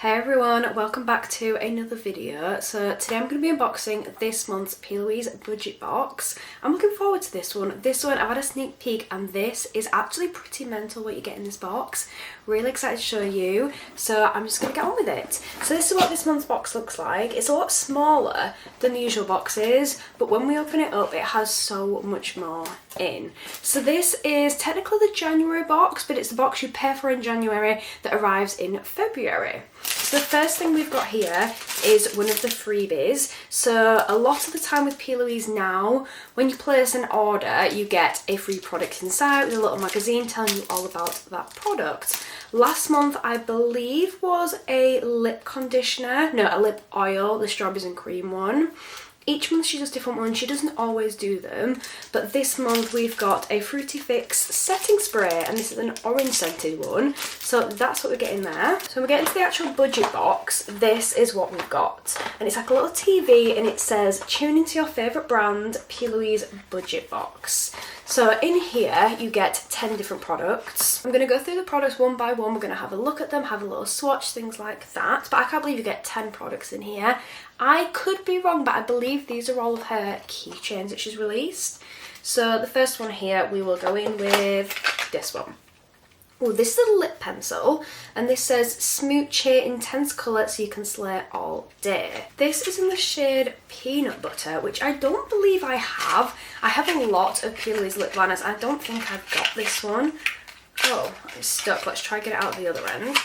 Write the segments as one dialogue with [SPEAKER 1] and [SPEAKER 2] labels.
[SPEAKER 1] Hey everyone, welcome back to another video. So today I'm going to be unboxing this month's Plouise budget box. I'm looking forward to this one. I've had a sneak peek and this is actually pretty mental what you get in this box. Really excited to show you, so I'm just going to get on with it. So this is what this month's box looks like. It's a lot smaller than the usual boxes, but when we open it up it has so much more in. So this is technically the January box, but it's the box you pay for in January that arrives in February. So the first thing we've got here is one of the freebies. So a lot of the time with Plouise now, when you place an order, you get a free product inside with a little magazine telling you all about that product. Last month, I believe, was a lip conditioner, no, a lip oil, the strawberries and cream one. Each month she does different ones, she doesn't always do them, but this month we've got a Fruity Fix setting spray and this is an orange scented one, so that's what we're getting there. So when we get into the actual budget box, this is what we've got, and it's like a little TV and it says tune into your favourite brand, Plouise budget box. So in here you get 10 different products. I'm going to go through the products one by one, we're going to have a look at them, have a little swatch, things like that, but I can't believe you get 10 products in here. I could be wrong, but I believe these are all of her keychains that she's released. So the first one here, we will go in with this one. Oh, this is a lip pencil, and this says Smoochie Intense Colour so you can slay all day. This is in the shade Peanut Butter, which I don't believe I have. I have a lot of Plouise lip liners. I don't think I've got this one. Oh, it's stuck. Let's try and get it out the other end.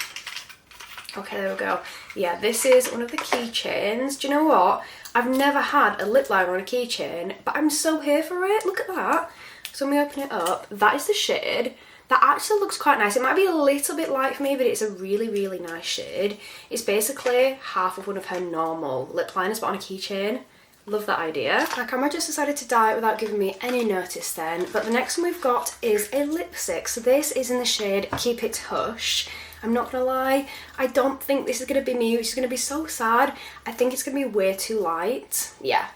[SPEAKER 1] Okay, there we go. Yeah, this is one of the keychains. Do you know what? I've never had a lip liner on a keychain, but I'm so here for it. Look at that. So when we open it up, that is the shade. That actually looks quite nice. It might be a little bit light for me, but it's a really, really nice shade. It's basically half of one of her normal lip liners, but on a keychain. Love that idea. My camera just decided to die without giving me any notice then, but the next one we've got is a lipstick. So this is in the shade Keep It Hush. I'm not gonna lie, I don't think this is gonna be me, which is gonna be so sad. I think it's gonna be way too light. Yeah,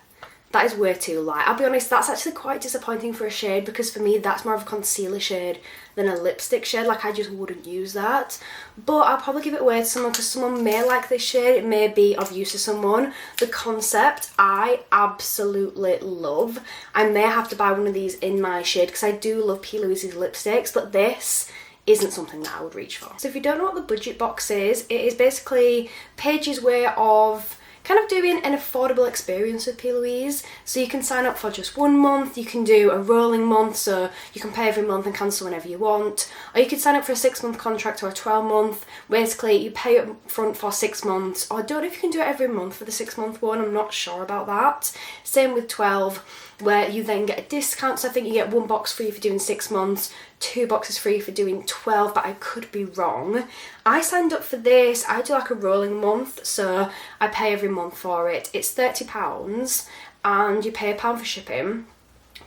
[SPEAKER 1] that is way too light. I'll be honest, that's actually quite disappointing for a shade because for me that's more of a concealer shade than a lipstick shade. Like, I just wouldn't use that. But I'll probably give it away to someone because someone may like this shade. It may be of use to someone. The concept I absolutely love. I may have to buy one of these in my shade because I do love Plouise's lipsticks, but this isn't something that I would reach for. So if you don't know what the budget box is, it is basically Paige's way of kind of doing an affordable experience with Plouise. So you can sign up for just 1 month, you can do a rolling month, so you can pay every month and cancel whenever you want, or you could sign up for a 6-month contract or a 12-month. Basically you pay up front for 6 months, or I don't know if you can do it every month for the 6-month one, I'm not sure about that. Same with 12, where you then get a discount, so I think you get 1 box free for doing 6 months, 2 boxes free for doing 12, but I could be wrong. I signed up for this, I do like a rolling month, so I pay every month for it. It's £30 and you pay £1 for shipping,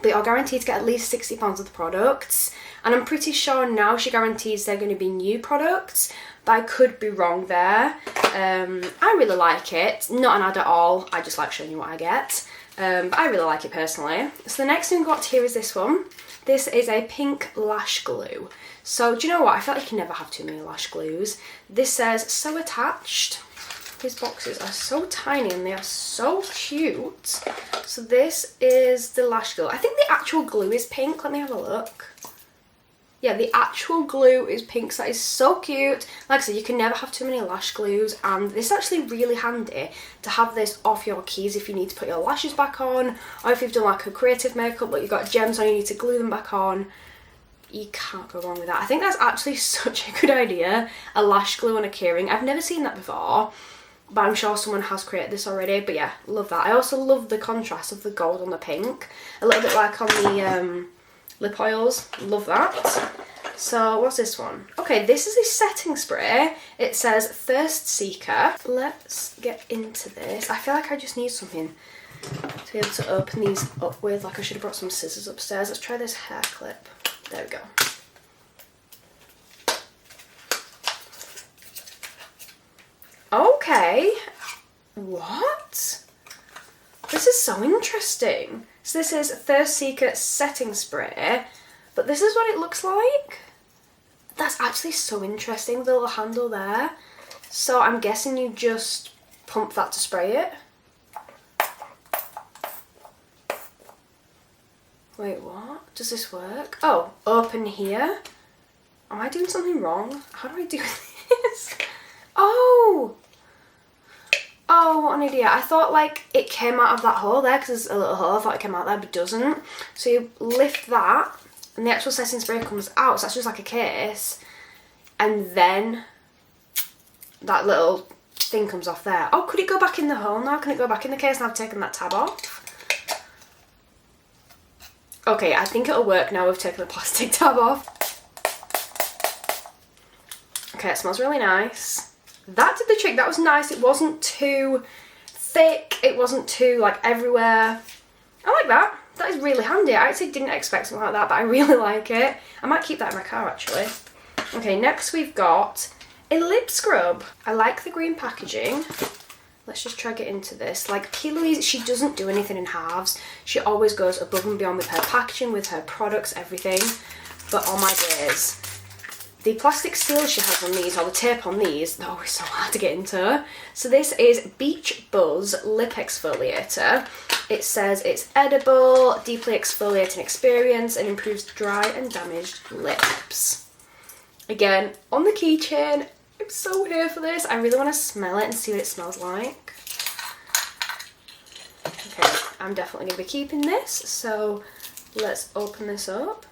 [SPEAKER 1] but you're guaranteed to get at least £60 of the products, and I'm pretty sure now she guarantees they're going to be new products, but I could be wrong there. I really like it, not an ad at all, I just like showing you what I get. But I really like it personally. So the next thing we've got here is this one. This is a pink lash glue. So do you know what? I feel like you can never have too many lash glues. This says so attached. These boxes are so tiny and they are so cute. So this is the lash glue. I think the actual glue is pink. Let me have a look. Yeah, the actual glue is pink, so that is so cute. Like I said, you can never have too many lash glues, and this is actually really handy to have this off your keys if you need to put your lashes back on, or if you've done like a creative makeup but you've got gems on, you need to glue them back on. You can't go wrong with that. I think that's actually such a good idea, a lash glue on a keyring. I've never seen that before, but I'm sure someone has created this already. But yeah, love that. I also love the contrast of the gold on the pink, a little bit like on the lip oils. Love that. So what's this one? Okay, this is a setting spray. It says Thirst Seeker. Let's get into this. I feel like I just need something to be able to open these up with. Like, I should have brought some scissors upstairs. Let's try this hair clip. There we go. Okay. What? This is so interesting. So this is Thirst Seeker setting spray, but this is what it looks like. That's actually so interesting, the little handle there. So I'm guessing you just pump that to spray it. Wait, what? Does this work? Oh, open here. Am I doing something wrong? How do I do this? Oh! Oh, what an idiot. I thought like it came out of that hole there, because there's a little hole. I thought it came out there, but it doesn't. So you lift that and the actual setting spray comes out. So that's just like a case. And then that little thing comes off there. Oh, could it go back in the hole now? Can it go back in the case now I've taken that tab off? Okay, I think it'll work now we've taken the plastic tab off. Okay, it smells really nice. That did the trick. That was nice. It wasn't too thick. It wasn't too like everywhere. I like that. That is really handy. I actually didn't expect something like that, but I really like it. I might keep that in my car actually. Okay, next we've got a lip scrub. I like the green packaging. Let's just try get into this. Like Plouise, she doesn't do anything in halves. She always goes above and beyond with her packaging, with her products, everything. But oh my days. The plastic seal she has on these, or the tape on these, they're always so hard to get into. So this is Beach Buzz Lip Exfoliator. It says it's edible, deeply exfoliating experience, and improves dry and damaged lips. Again, on the keychain. I'm so here for this. I really want to smell it and see what it smells like. Okay, I'm definitely going to be keeping this. So let's open this up.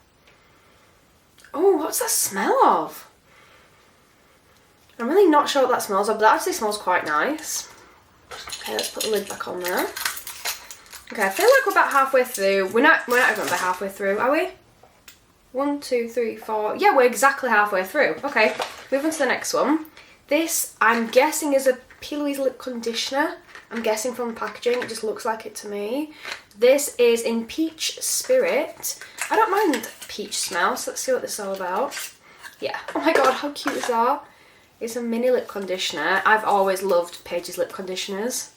[SPEAKER 1] Oh, what's that smell of? I'm really not sure what that smells of, but that actually smells quite nice. Okay, let's put the lid back on there. Okay, I feel like we're about halfway through. We're not even about halfway through, are we? 1, 2, 3, 4. Yeah, we're exactly halfway through. Okay, move on to the next one. This, I'm guessing, is a Plouise lip conditioner. I'm guessing from the packaging, it just looks like it to me. This is in Peach Spirit. I don't mind peach smell, so let's see what this is all about. Yeah, oh my god, how cute is that? It's a mini lip conditioner. I've always loved Paige's lip conditioners.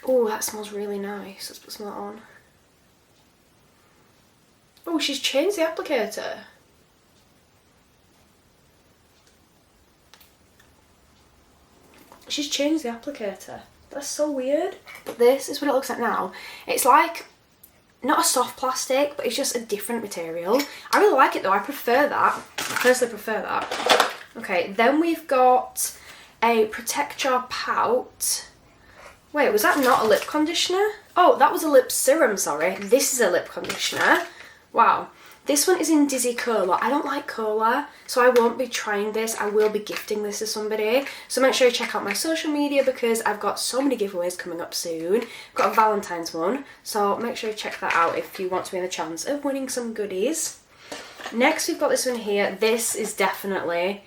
[SPEAKER 1] Oh, that smells really nice. Let's put some of that on. Oh, she's changed the applicator. She's changed the applicator. That's so weird. This is what it looks like now. It's like, not a soft plastic, but it's just a different material. I really like it though. I prefer that. I personally prefer that. Okay, then we've got a Protect Your Pout. Wait, was that not a lip conditioner? Oh, that was a lip serum, sorry. This is a lip conditioner. Wow. This one is in Dizzy Cola. I don't like cola, so I won't be trying this. I will be gifting this to somebody. So make sure you check out my social media because I've got so many giveaways coming up soon. I've got a Valentine's one, so make sure you check that out if you want to be in the chance of winning some goodies. Next, we've got this one here. This is definitely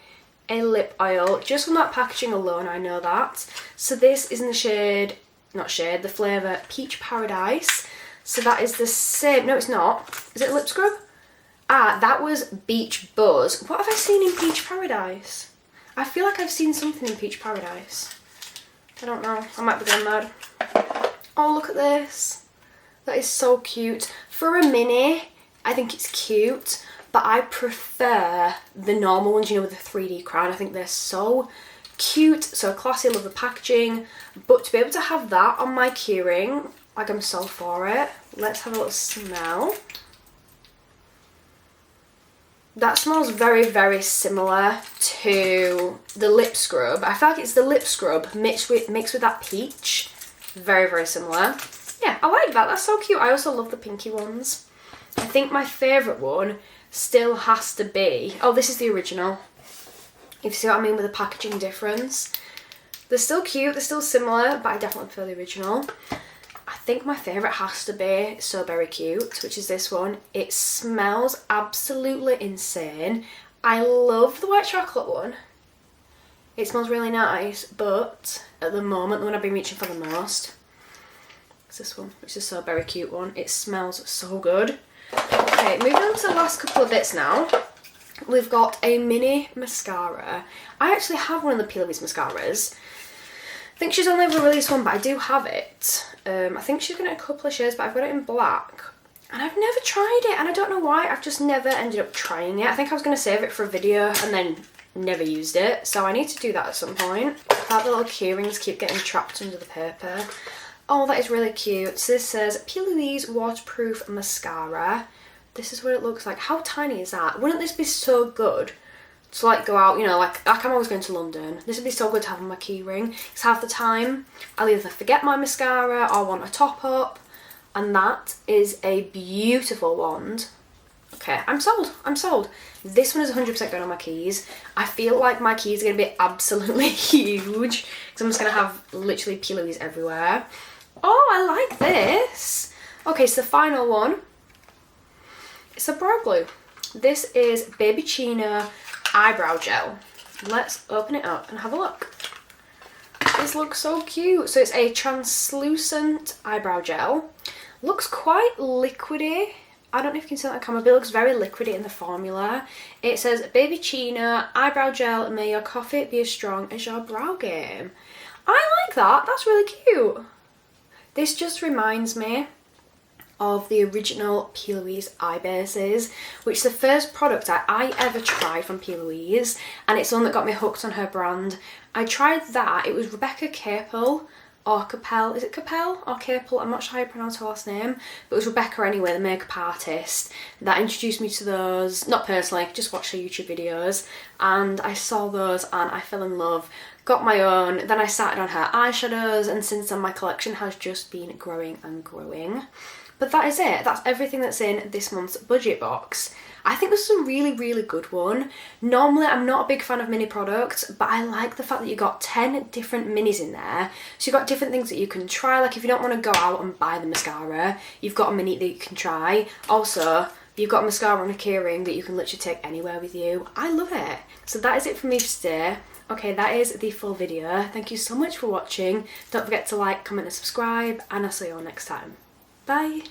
[SPEAKER 1] a lip oil. Just from that packaging alone, I know that. So this is in the shade, the flavour Peach Paradise. So that is the same, no it's not. Is it a lip scrub? Ah, that was Beach Buzz. What have I seen in Peach Paradise? I feel like I've seen something in Peach Paradise. I don't know. I might be going mad. Oh, look at this. That is so cute. For a mini, I think it's cute, but I prefer the normal ones, you know, with the 3D crown. I think they're so cute, so classy. I love the packaging. But to be able to have that on my keyring, like, I'm so for it. Let's have a little smell. That smells very, very similar to the lip scrub. I feel like it's the lip scrub mixed with that peach. Very, very similar. Yeah, I like that. That's so cute. I also love the pinky ones. I think my favourite one still has to be... Oh, this is the original. If you see what I mean with the packaging difference. They're still cute. They're still similar, but I definitely prefer the original. I think my favourite has to be So Berry Cute, which is this one. It smells absolutely insane. I love the white chocolate one. It smells really nice, but at the moment, the one I've been reaching for the most is this one, which is So Berry Cute one. It smells so good. Okay, moving on to the last couple of bits now. We've got a mini mascara. I actually have one of the Plouise mascaras. I think she's only ever released one, but I do have it. I think she's got it in a couple of shades, but I've got it in black. And I've never tried it, and I don't know why. I've just never ended up trying it. I think I was going to save it for a video and then Never used it, so I need to do that at some point. That the little key rings keep getting trapped under the paper. Oh, that is really cute. So this says Plouise waterproof mascara. This is what it looks like. How tiny is that? Wouldn't this be so good to like go out, you know, like I'm always going to London. This would be so good to have on my key ring. Because half the time I'll either forget my mascara or want a top up. And that is a beautiful wand. Okay, I'm sold. I'm sold. This one is 100% going on my keys. I feel like my keys are going to be absolutely huge because I'm just going to have literally Plouise everywhere. Oh, I like this. Okay, so the final one. It's a brow glue. This is Baby China eyebrow gel. Let's open it up and have a look. This looks so cute. So it's a translucent eyebrow gel. Looks quite liquidy. I don't know if you can see that on camera, but it looks very liquidy in the formula. It says, Baby China eyebrow gel, may your coffee be as strong as your brow game. I like that. That's really cute. This just reminds me of the original Plouise eye bases, which is the first product I ever tried from Plouise, and it's the one that got me hooked on her brand. I tried that. It was Rebecca Capel. Or Capel, is it Capel or Capel? I'm not sure how you pronounce her last name, but it was Rebecca anyway, the makeup artist, that introduced me to those. Not personally, just watched her YouTube videos, and I saw those and I fell in love, got my own, then I started on her eyeshadows, and since then my collection has just been growing and growing. But that is it. That's everything that's in this month's budget box. I think this is a really, really good one. Normally, I'm not a big fan of mini products, but I like the fact that you got 10 different minis in there. So you've got different things that you can try. Like if you don't want to go out and buy the mascara, you've got a mini that you can try. Also, you've got a mascara and a key ring that you can literally take anywhere with you. I love it. So that is it for me for today. Okay, that is the full video. Thank you so much for watching. Don't forget to like, comment and subscribe, and I'll see you all next time. Bye.